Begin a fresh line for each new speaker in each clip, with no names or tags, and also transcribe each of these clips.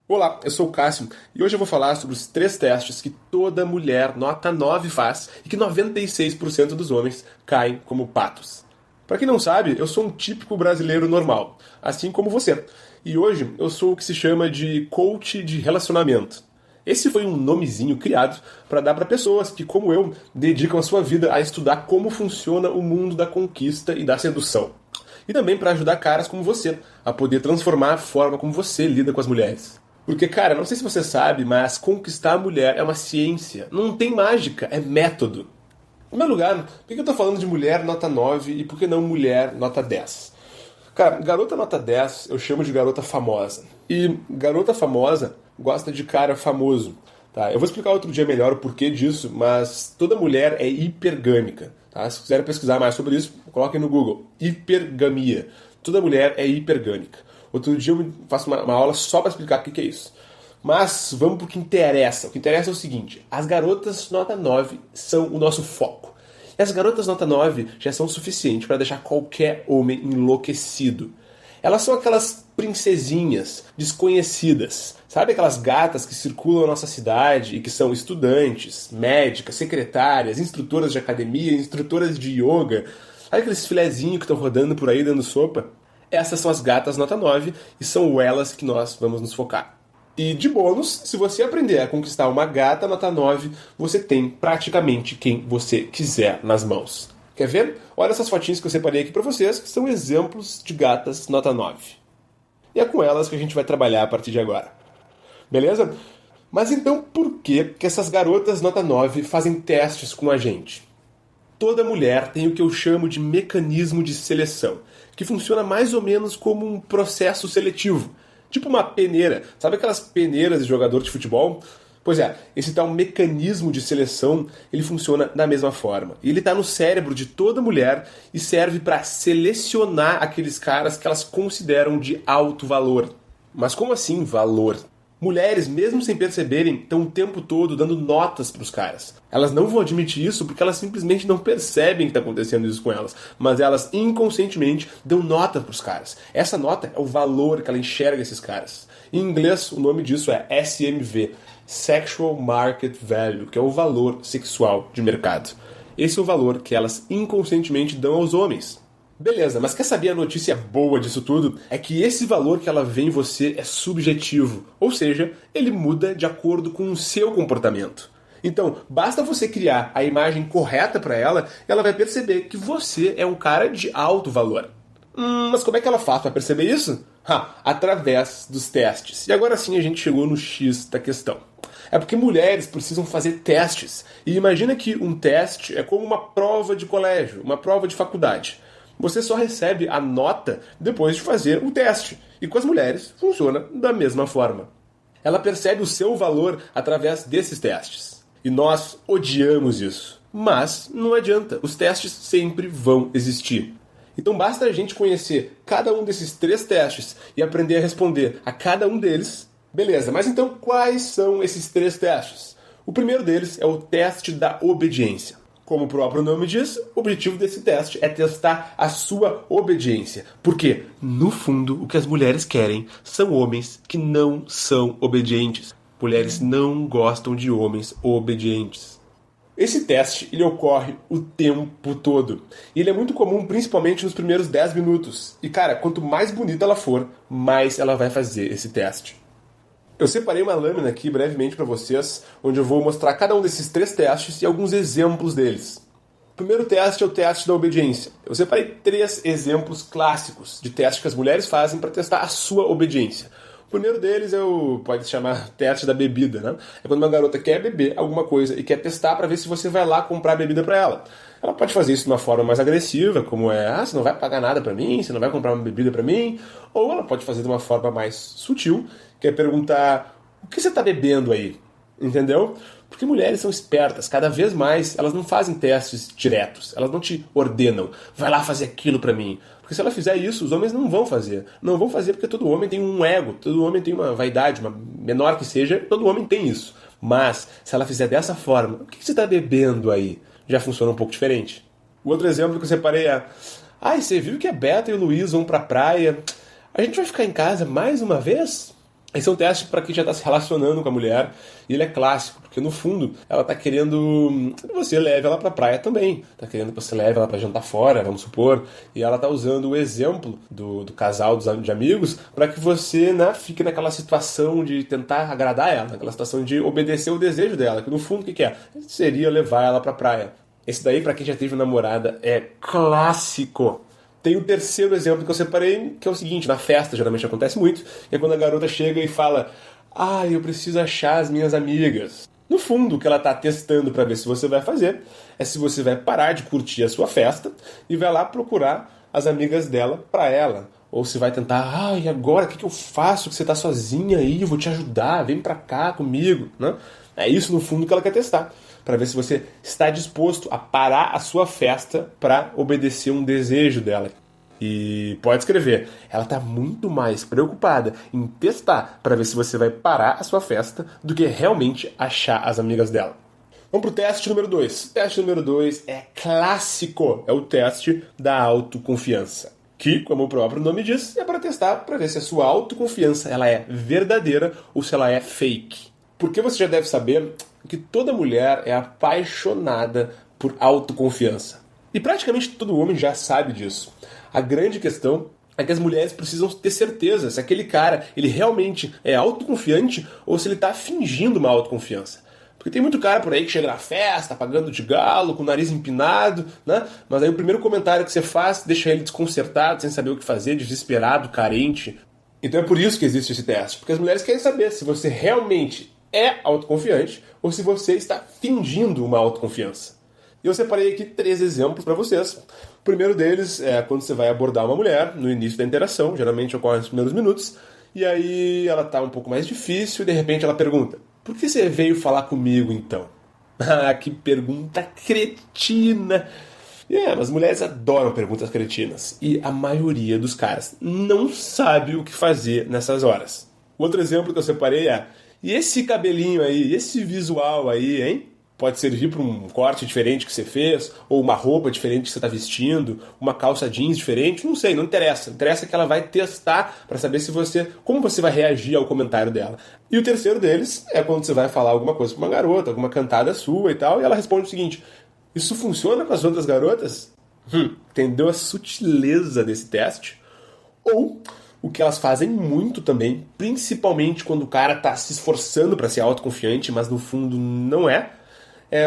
Olá, eu sou o Cássio e hoje eu vou falar sobre os 3 testes que toda mulher nota 9 faz e que 96% dos homens caem como patos. Para quem não sabe, eu sou um típico brasileiro normal, assim como você. E hoje eu sou o que se chama de coach de relacionamento. Esse foi um nomezinho criado para dar para pessoas que, como eu, dedicam a sua vida a estudar como funciona o mundo da conquista e da sedução. E também para ajudar caras como você a poder transformar a forma como você lida com as mulheres. Porque, cara, não sei se você sabe, mas conquistar a mulher é uma ciência. Não tem mágica, é método. Em primeiro lugar, por que eu tô falando de mulher nota 9 e por que não mulher nota 10? Cara, garota nota 10 eu chamo de garota famosa. E garota famosa gosta de cara famoso. Tá? Eu vou explicar outro dia melhor o porquê disso, mas toda mulher é hipergâmica. Tá? Se quiserem pesquisar mais sobre isso, coloquem no Google. Hipergamia. Toda mulher é hipergâmica. Outro dia eu faço uma aula só para explicar o que é isso. Mas vamos pro que interessa. O que interessa é o seguinte: as garotas nota 9 são o nosso foco. E as garotas nota 9 já são o suficiente para deixar qualquer homem enlouquecido. Elas são aquelas princesinhas desconhecidas. Sabe aquelas gatas que circulam na nossa cidade e que são estudantes, médicas, secretárias, instrutoras de academia, instrutoras de yoga? Sabe aqueles filezinhos que estão rodando por aí dando sopa? Essas são as gatas nota 9 e são elas que nós vamos nos focar. E de bônus, se você aprender a conquistar uma gata nota 9, você tem praticamente quem você quiser nas mãos. Quer ver? Olha essas fotinhas que eu separei aqui para vocês, que são exemplos de gatas nota 9. E é com elas que a gente vai trabalhar a partir de agora. Beleza? Mas então por que essas garotas nota 9 fazem testes com a gente? Toda mulher tem o que eu chamo de mecanismo de seleção, que funciona mais ou menos como um processo seletivo. Tipo uma peneira. Sabe aquelas peneiras de jogador de futebol? Pois é, esse tal mecanismo de seleção, ele funciona da mesma forma. E ele está no cérebro de toda mulher e serve para selecionar aqueles caras que elas consideram de alto valor. Mas como assim valor? Mulheres, mesmo sem perceberem, estão o tempo todo dando notas para os caras. Elas não vão admitir isso porque elas simplesmente não percebem que está acontecendo isso com elas. Mas elas inconscientemente dão nota para os caras. Essa nota é o valor que ela enxerga esses caras. Em inglês, o nome disso é SMV, Sexual Market Value, que é o valor sexual de mercado. Esse é o valor que elas inconscientemente dão aos homens. Beleza, mas quer saber a notícia boa disso tudo? É que esse valor que ela vê em você é subjetivo, ou seja, ele muda de acordo com o seu comportamento. Então, basta você criar a imagem correta para ela e ela vai perceber que você é um cara de alto valor. Mas como é que ela faz para perceber isso? Através dos testes. E agora sim a gente chegou no X da questão. É porque mulheres precisam fazer testes. E imagina que um teste é como uma prova de colégio, uma prova de faculdade. Você só recebe a nota depois de fazer o teste. E com as mulheres funciona da mesma forma. Ela percebe o seu valor através desses testes. E nós odiamos isso. Mas não adianta, os testes sempre vão existir. Então basta a gente conhecer cada um desses 3 testes e aprender a responder a cada um deles. Beleza, mas então quais são esses 3 testes? O primeiro deles é o teste da obediência. Como o próprio nome diz, o objetivo desse teste é testar a sua obediência. Porque, no fundo, o que as mulheres querem são homens que não são obedientes. Mulheres não gostam de homens obedientes. Esse teste ele ocorre o tempo todo. E ele é muito comum, principalmente nos primeiros 10 minutos. E, cara, quanto mais bonita ela for, mais ela vai fazer esse teste. Eu separei uma lâmina aqui brevemente para vocês, onde eu vou mostrar cada um desses 3 testes e alguns exemplos deles. O primeiro teste é o teste da obediência. Eu separei 3 exemplos clássicos de testes que as mulheres fazem para testar a sua obediência. O primeiro deles é o, pode chamar, teste da bebida, né? É quando uma garota quer beber alguma coisa e quer testar para ver se você vai lá comprar bebida para ela. Ela pode fazer isso de uma forma mais agressiva, como você não vai pagar nada para mim, você não vai comprar uma bebida para mim. Ou ela pode fazer de uma forma mais sutil, que é perguntar, o que você está bebendo aí? Entendeu? Porque mulheres são espertas, cada vez mais elas não fazem testes diretos, elas não te ordenam, vai lá fazer aquilo pra mim. Porque se ela fizer isso, os homens não vão fazer. Não vão fazer porque todo homem tem um ego, todo homem tem uma vaidade, uma menor que seja, todo homem tem isso. Mas, se ela fizer dessa forma, o que você está bebendo aí? Já funciona um pouco diferente. O outro exemplo que eu separei é, você viu que a Beta e o Luiz vão pra praia? A gente vai ficar em casa mais uma vez? Esse é um teste para quem já está se relacionando com a mulher, e ele é clássico, porque no fundo ela está querendo que você leve ela para a praia também, está querendo que você leve ela para jantar fora, vamos supor, e ela está usando o exemplo do casal de amigos para que você, né, fique naquela situação de tentar agradar ela, naquela situação de obedecer o desejo dela, que no fundo o que é? Seria levar ela para a praia. Esse daí, para quem já teve namorada, é clássico. Tem o terceiro exemplo que eu separei, que é o seguinte: na festa geralmente acontece muito, que é quando a garota chega e fala: ah, eu preciso achar as minhas amigas. No fundo, o que ela está testando para ver se você vai fazer é se você vai parar de curtir a sua festa e vai lá procurar as amigas dela para ela. Ou se vai tentar: ah, e agora o que eu faço? Que você está sozinha aí, eu vou te ajudar, vem para cá comigo, né? É isso no fundo que ela quer testar, para ver se você está disposto a parar a sua festa para obedecer um desejo dela. E pode escrever, ela está muito mais preocupada em testar para ver se você vai parar a sua festa do que realmente achar as amigas dela. Vamos para o teste número 2. O teste número 2 é clássico, é o teste da autoconfiança. Que, como o próprio nome diz, é para testar para ver se a sua autoconfiança ela é verdadeira ou se ela é fake. Porque você já deve saber que toda mulher é apaixonada por autoconfiança. E praticamente todo homem já sabe disso. A grande questão é que as mulheres precisam ter certeza se aquele cara ele realmente é autoconfiante ou se ele está fingindo uma autoconfiança. Porque tem muito cara por aí que chega na festa, pagando de galo, com o nariz empinado, né? Mas aí o primeiro comentário que você faz deixa ele desconcertado, sem saber o que fazer, desesperado, carente. Então é por isso que existe esse teste. Porque as mulheres querem saber se você realmente é autoconfiante ou se você está fingindo uma autoconfiança. E eu separei aqui 3 exemplos para vocês. O primeiro deles é quando você vai abordar uma mulher no início da interação, geralmente ocorre nos primeiros minutos, e aí ela está um pouco mais difícil e de repente ela pergunta: por que você veio falar comigo então? Ah, que pergunta cretina! Mas as mulheres adoram perguntas cretinas e a maioria dos caras não sabe o que fazer nessas horas. Outro exemplo que eu separei é: e esse cabelinho aí, esse visual aí, hein? Pode servir para um corte diferente que você fez, ou uma roupa diferente que você está vestindo, uma calça jeans diferente, não sei, não interessa. Interessa que ela vai testar para saber como você vai reagir ao comentário dela. E o terceiro deles é quando você vai falar alguma coisa para uma garota, alguma cantada sua e tal, e ela responde o seguinte: isso funciona com as outras garotas? Entendeu a sutileza desse teste? Ou o que elas fazem muito também, principalmente quando o cara está se esforçando para ser autoconfiante, mas no fundo não é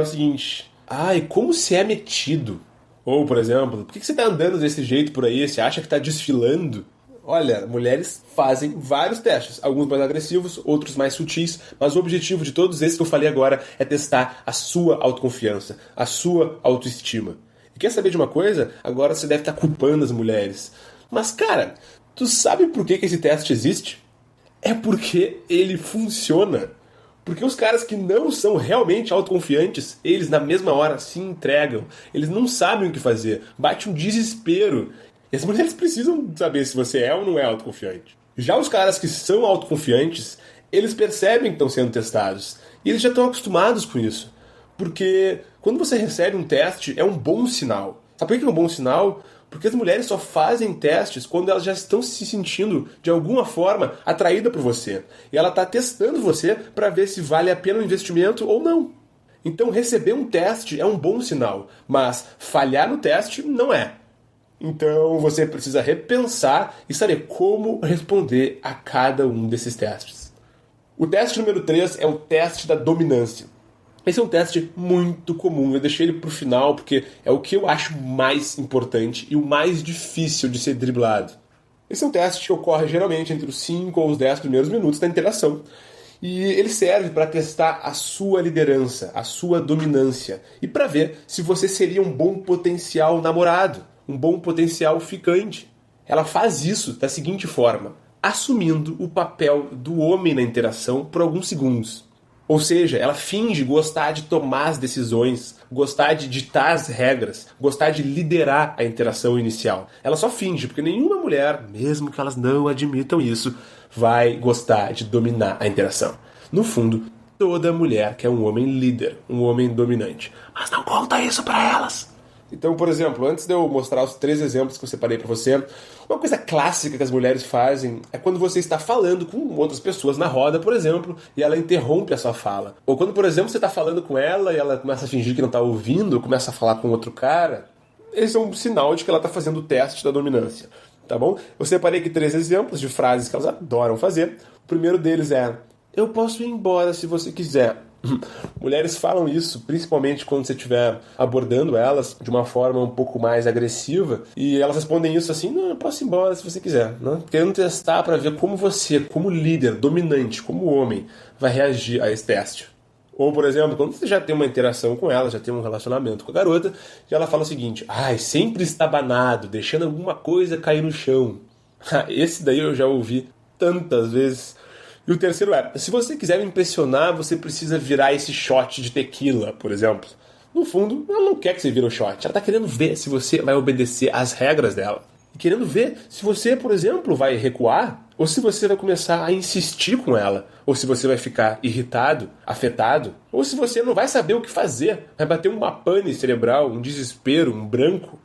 o seguinte: ai, como você é metido? Ou, por exemplo, por que você tá andando desse jeito por aí? Você acha que tá desfilando? Olha, mulheres fazem vários testes, alguns mais agressivos, outros mais sutis, mas o objetivo de todos esses que eu falei agora é testar a sua autoconfiança, a sua autoestima. E quer saber de uma coisa? Agora você deve estar culpando as mulheres. Mas, cara, tu sabe por que esse teste existe? É porque ele funciona. Porque os caras que não são realmente autoconfiantes, eles na mesma hora se entregam. Eles não sabem o que fazer. Bate um desespero. E as mulheres precisam saber se você é ou não é autoconfiante. Já os caras que são autoconfiantes, eles percebem que estão sendo testados. E eles já estão acostumados com isso. Porque quando você recebe um teste, é um bom sinal. Sabe por que é um bom sinal? Porque as mulheres só fazem testes quando elas já estão se sentindo, de alguma forma, atraídas por você. E ela está testando você para ver se vale a pena o investimento ou não. Então, receber um teste é um bom sinal, mas falhar no teste não é. Então, você precisa repensar e saber como responder a cada um desses testes. O teste número 3 é o teste da dominância. Esse é um teste muito comum, eu deixei ele para o final porque é o que eu acho mais importante e o mais difícil de ser driblado. Esse é um teste que ocorre geralmente entre os 5 ou os 10 primeiros minutos da interação. E ele serve para testar a sua liderança, a sua dominância e para ver se você seria um bom potencial namorado, um bom potencial ficante. Ela faz isso da seguinte forma: assumindo o papel do homem na interação por alguns segundos. Ou seja, ela finge gostar de tomar as decisões, gostar de ditar as regras, gostar de liderar a interação inicial. Ela só finge, porque nenhuma mulher, mesmo que elas não admitam isso, vai gostar de dominar a interação. No fundo, toda mulher quer um homem líder, um homem dominante. Mas não conta isso pra elas. Então, por exemplo, antes de eu mostrar os 3 exemplos que eu separei pra você, uma coisa clássica que as mulheres fazem é quando você está falando com outras pessoas na roda, por exemplo, e ela interrompe a sua fala. Ou quando, por exemplo, você está falando com ela e ela começa a fingir que não está ouvindo, começa a falar com outro cara. Esse é um sinal de que ela está fazendo o teste da dominância, tá bom? Eu separei aqui 3 exemplos de frases que elas adoram fazer. O primeiro deles é: eu posso ir embora se você quiser. Mulheres falam isso, principalmente quando você estiver abordando elas de uma forma um pouco mais agressiva, e elas respondem isso assim: não, eu posso ir embora se você quiser, né? Querendo testar para ver como você, como líder, dominante, como homem, vai reagir a esse teste. Ou, por exemplo, quando você já tem uma interação com ela, já tem um relacionamento com a garota, e ela fala o seguinte: ai, sempre estabanado, deixando alguma coisa cair no chão. Esse daí eu já ouvi tantas vezes. E o terceiro é: se você quiser me impressionar, você precisa virar esse shot de tequila, por exemplo. No fundo, ela não quer que você vire o shot. Ela está querendo ver se você vai obedecer às regras dela. E querendo ver se você, por exemplo, vai recuar, ou se você vai começar a insistir com ela, ou se você vai ficar irritado, afetado, ou se você não vai saber o que fazer, vai bater uma pane cerebral, um desespero, um branco.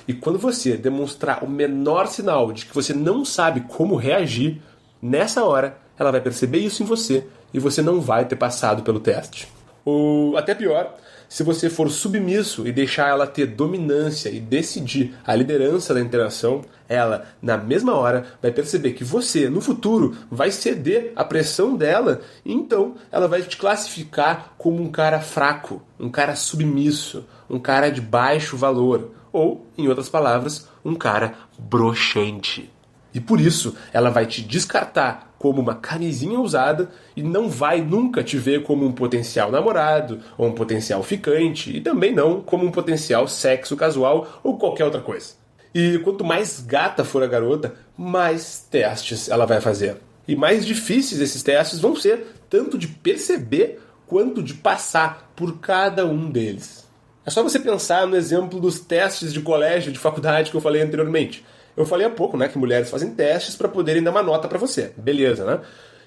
E quando você demonstrar o menor sinal de que você não sabe como reagir, nessa hora ela vai perceber isso em você e você não vai ter passado pelo teste. Ou até pior, se você for submisso e deixar ela ter dominância e decidir a liderança da interação, ela, na mesma hora, vai perceber que você, no futuro, vai ceder à pressão dela, e então ela vai te classificar como um cara fraco, um cara submisso, um cara de baixo valor, ou, em outras palavras, um cara broxante. E por isso, ela vai te descartar como uma camisinha usada e não vai nunca te ver como um potencial namorado ou um potencial ficante, e também não como um potencial sexo casual ou qualquer outra coisa. E quanto mais gata for a garota, mais testes ela vai fazer. E mais difíceis esses testes vão ser, tanto de perceber quanto de passar por cada um deles. É só você pensar no exemplo dos testes de colégio, de faculdade que eu falei anteriormente. Eu falei há pouco, né, que mulheres fazem testes para poderem dar uma nota para você. Beleza, né?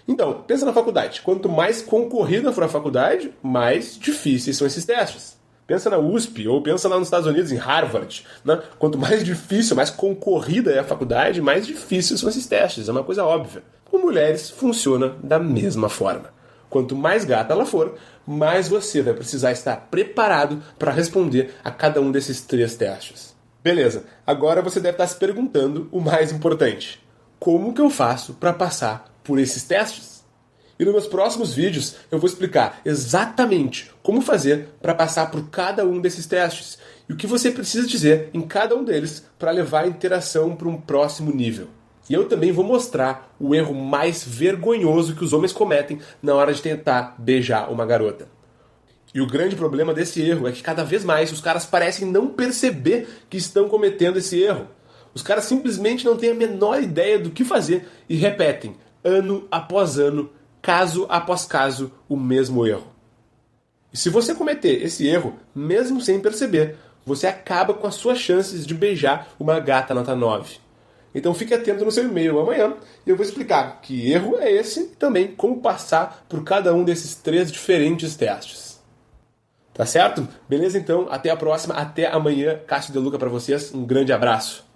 Então, pensa na faculdade. Quanto mais concorrida for a faculdade, mais difíceis são esses testes. Pensa na USP, ou pensa lá nos Estados Unidos, em Harvard, né? Quanto mais difícil, mais concorrida é a faculdade, mais difíceis são esses testes. É uma coisa óbvia. Com mulheres, funciona da mesma forma. Quanto mais gata ela for, mais você vai precisar estar preparado para responder a cada um desses 3 testes. Beleza, agora você deve estar se perguntando o mais importante: como que eu faço para passar por esses testes? E nos meus próximos vídeos eu vou explicar exatamente como fazer para passar por cada um desses testes e o que você precisa dizer em cada um deles para levar a interação para um próximo nível. E eu também vou mostrar o erro mais vergonhoso que os homens cometem na hora de tentar beijar uma garota. E o grande problema desse erro é que cada vez mais os caras parecem não perceber que estão cometendo esse erro. Os caras simplesmente não têm a menor ideia do que fazer e repetem, ano após ano, caso após caso, o mesmo erro. E se você cometer esse erro, mesmo sem perceber, você acaba com as suas chances de beijar uma gata nota 9. Então fique atento no seu e-mail amanhã e eu vou explicar que erro é esse e também como passar por cada um desses 3 diferentes testes. Tá certo? Beleza, então? Até a próxima. Até amanhã. Cássio De Luca pra vocês. Um grande abraço.